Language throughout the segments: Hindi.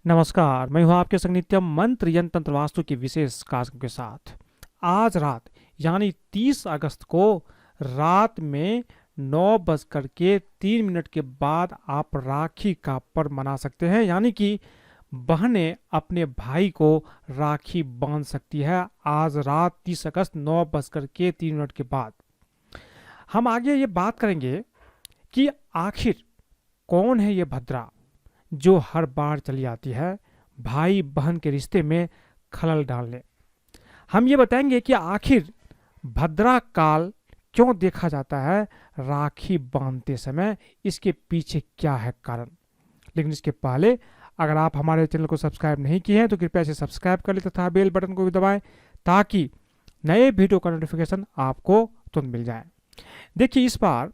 नमस्कार, मैं हूं आपके संग नित्यम मंत्र यंत्र तंत्र वास्तु की विशेष कार्यक्रम के साथ। आज रात यानी 30 अगस्त को रात में 9:03 के बाद आप राखी का पर्व मना सकते हैं, यानी कि बहनें अपने भाई को राखी बांध सकती है। आज रात 30 अगस्त 9:03 के बाद हम आगे ये बात करेंगे कि आखिर कौन है ये भद्रा जो हर बार चली आती है भाई बहन के रिश्ते में खलल डालने। हम ये बताएंगे कि आखिर भद्रा काल क्यों देखा जाता है राखी बांधते समय, इसके पीछे क्या है कारण। लेकिन इसके पहले अगर आप हमारे चैनल को सब्सक्राइब नहीं किए हैं तो कृपया इसे सब्सक्राइब कर लें तथा बेल बटन को भी दबाएं ताकि नए वीडियो का नोटिफिकेशन आपको तुरंत मिल जाए। देखिए, इस बार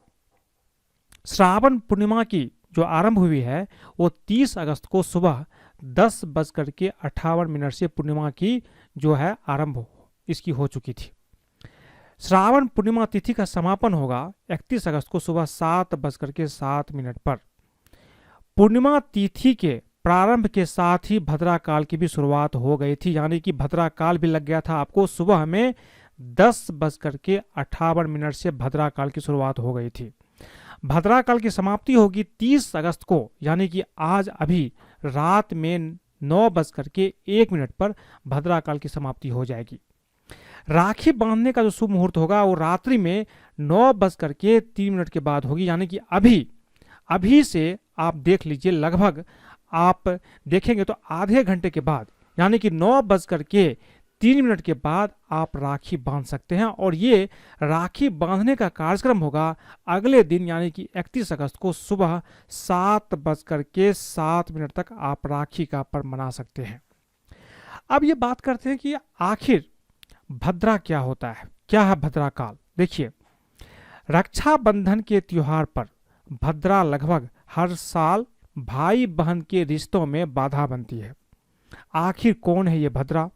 श्रावण पूर्णिमा की जो आरंभ हुई है वो 30 अगस्त को सुबह 10:58 से पूर्णिमा की जो है आरंभ इसकी हो चुकी थी। श्रावण पूर्णिमा तिथि का समापन होगा 31 अगस्त को सुबह 7:07 पर। पूर्णिमा तिथि के प्रारंभ के साथ ही भद्रा काल की भी शुरुआत हो गई थी, यानी कि भद्रा काल भी लग गया था आपको। सुबह में 10:58 से भद्रा काल की शुरुआत हो गई थी। भद्रा काल की समाप्ति होगी 30 अगस्त को, यानी कि आज अभी रात में 9:01 पर भद्रा काल की समाप्ति हो जाएगी। राखी बांधने का जो शुभ मुहूर्त होगा वो रात्रि में 9:03 के बाद होगी, यानी कि अभी से आप देख लीजिए, लगभग आप देखेंगे तो आधे घंटे के बाद, यानी कि 9:03 के बाद आप राखी बांध सकते हैं। और ये राखी बांधने का कार्यक्रम होगा अगले दिन, यानी कि 31 अगस्त को सुबह 7:07 तक आप राखी का पर्व मना सकते हैं। अब ये बात करते हैं कि आखिर भद्रा क्या होता है, क्या है भद्रा काल। देखिए, रक्षाबंधन के त्योहार पर भद्रा लगभग हर साल भाई बहन के रिश्तों में बाधा बनती है। आखिर कौन है ये भद्रा,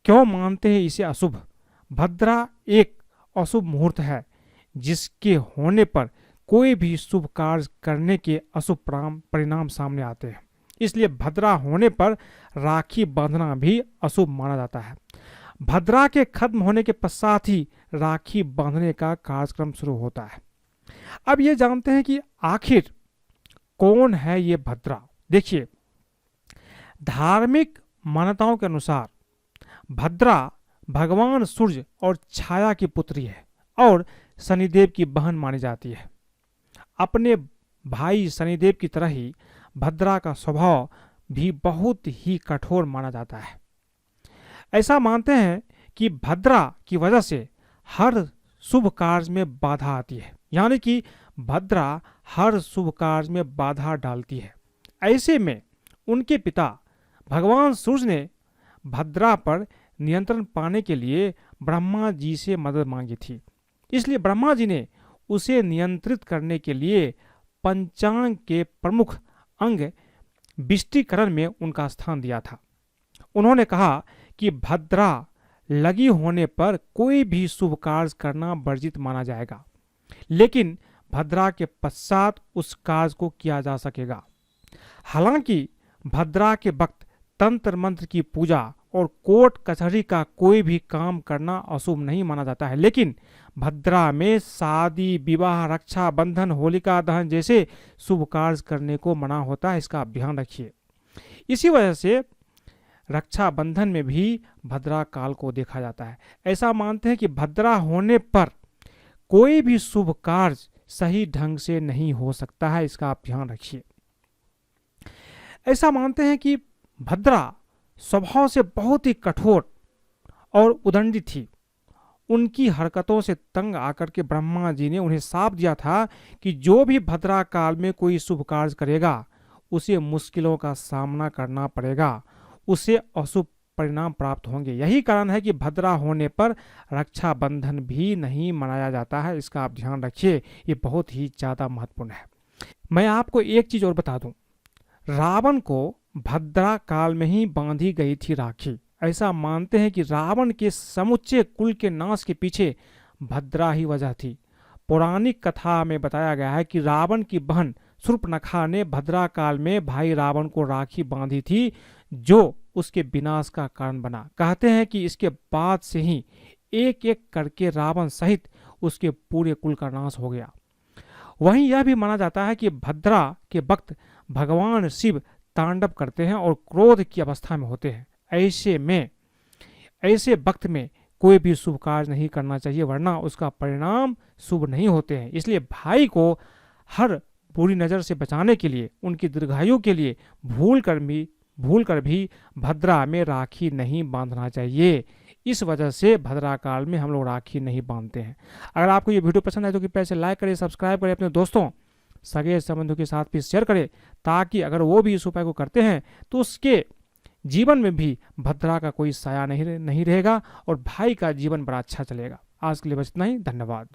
क्यों मानते हैं इसे अशुभ। भद्रा एक अशुभ मुहूर्त है जिसके होने पर कोई भी शुभ कार्य करने के अशुभ परिणाम सामने आते हैं, इसलिए भद्रा होने पर राखी बांधना भी अशुभ माना जाता है। भद्रा के खत्म होने के पश्चात ही राखी बांधने का कार्यक्रम शुरू होता है। अब ये जानते हैं कि आखिर कौन है ये भद्रा। देखिए, धार्मिक मान्यताओं के अनुसार भद्रा भगवान सूर्य और छाया की पुत्री है और शनिदेव की बहन मानी जाती है। अपने भाई शनिदेव की तरह ही भद्रा का स्वभाव भी बहुत ही कठोर माना जाता है। ऐसा मानते हैं कि भद्रा की वजह से हर शुभ कार्य में बाधा आती है, यानी कि भद्रा हर शुभ कार्य में बाधा डालती है। ऐसे में उनके पिता भगवान सूर्य ने भद्रा पर नियंत्रण पाने के लिए ब्रह्मा जी से मदद मांगी थी, इसलिए ब्रह्मा जी ने उसे नियंत्रित करने के लिए पंचांग के प्रमुख अंग विष्टिकरण में उनका स्थान दिया था। उन्होंने कहा कि भद्रा लगी होने पर कोई भी शुभ कार्य करना वर्जित माना जाएगा, लेकिन भद्रा के पश्चात उस कार्य को किया जा सकेगा। हालांकि भद्रा के वक्त तंत्र मंत्र की पूजा और कोर्ट कचहरी का कोई भी काम करना अशुभ नहीं माना जाता है, लेकिन भद्रा में शादी, विवाह, रक्षा बंधन, होलिका दहन जैसे शुभ कार्य करने को मना होता है। इसका आप ध्यान रखिए। इसी वजह से रक्षाबंधन में भी भद्रा काल को देखा जाता है। ऐसा मानते हैं कि भद्रा होने पर कोई भी शुभ कार्य सही ढंग से नहीं हो सकता है, इसका आप ध्यान रखिए। ऐसा मानते हैं कि भद्रा स्वभाव से बहुत ही कठोर और उदंडी थी। उनकी हरकतों से तंग आकर के ब्रह्मा जी ने उन्हें शाप दिया था कि जो भी भद्रा काल में कोई शुभ कार्य करेगा उसे मुश्किलों का सामना करना पड़ेगा, उसे अशुभ परिणाम प्राप्त होंगे। यही कारण है कि भद्रा होने पर रक्षाबंधन भी नहीं मनाया जाता है, इसका आप ध्यान रखिए, ये बहुत ही ज़्यादा महत्वपूर्ण है। मैं आपको एक चीज़ और बता दूं, रावण को भद्रा काल में ही बांधी गई थी राखी। ऐसा मानते हैं कि रावण के समुच्चय कुल के नाश के पीछे भद्रा ही वजह थी। पौराणिक कथा में बताया गया है कि रावण की बहन शूर्पणखा ने भद्रा काल में भाई रावण को राखी बांधी थी, जो उसके विनाश का कारण बना। कहते हैं कि इसके बाद से ही एक एक करके रावण सहित उसके पूरे कुल का नाश हो गया। वहीं यह भी माना जाता है कि भद्रा के वक्त भगवान शिव तांडव करते हैं और क्रोध की अवस्था में होते हैं। ऐसे वक्त में कोई भी शुभ कार्य नहीं करना चाहिए, वरना उसका परिणाम शुभ नहीं होते हैं। इसलिए भाई को हर बुरी नज़र से बचाने के लिए, उनकी दीर्घायु के लिए भूल कर भी भद्रा में राखी नहीं बांधना चाहिए। इस वजह से भद्रा काल में हम लोग राखी नहीं बांधते हैं। अगर आपको ये वीडियो पसंद आए तो कृपया से लाइक करें, सब्सक्राइब करें, अपने दोस्तों सगे संबंधियों के साथ भी शेयर करें, ताकि अगर वो भी इस उपाय को करते हैं तो उसके जीवन में भी भद्रा का कोई साया नहीं रहेगा और भाई का जीवन बड़ा अच्छा चलेगा। आज के लिए बस इतना ही। धन्यवाद।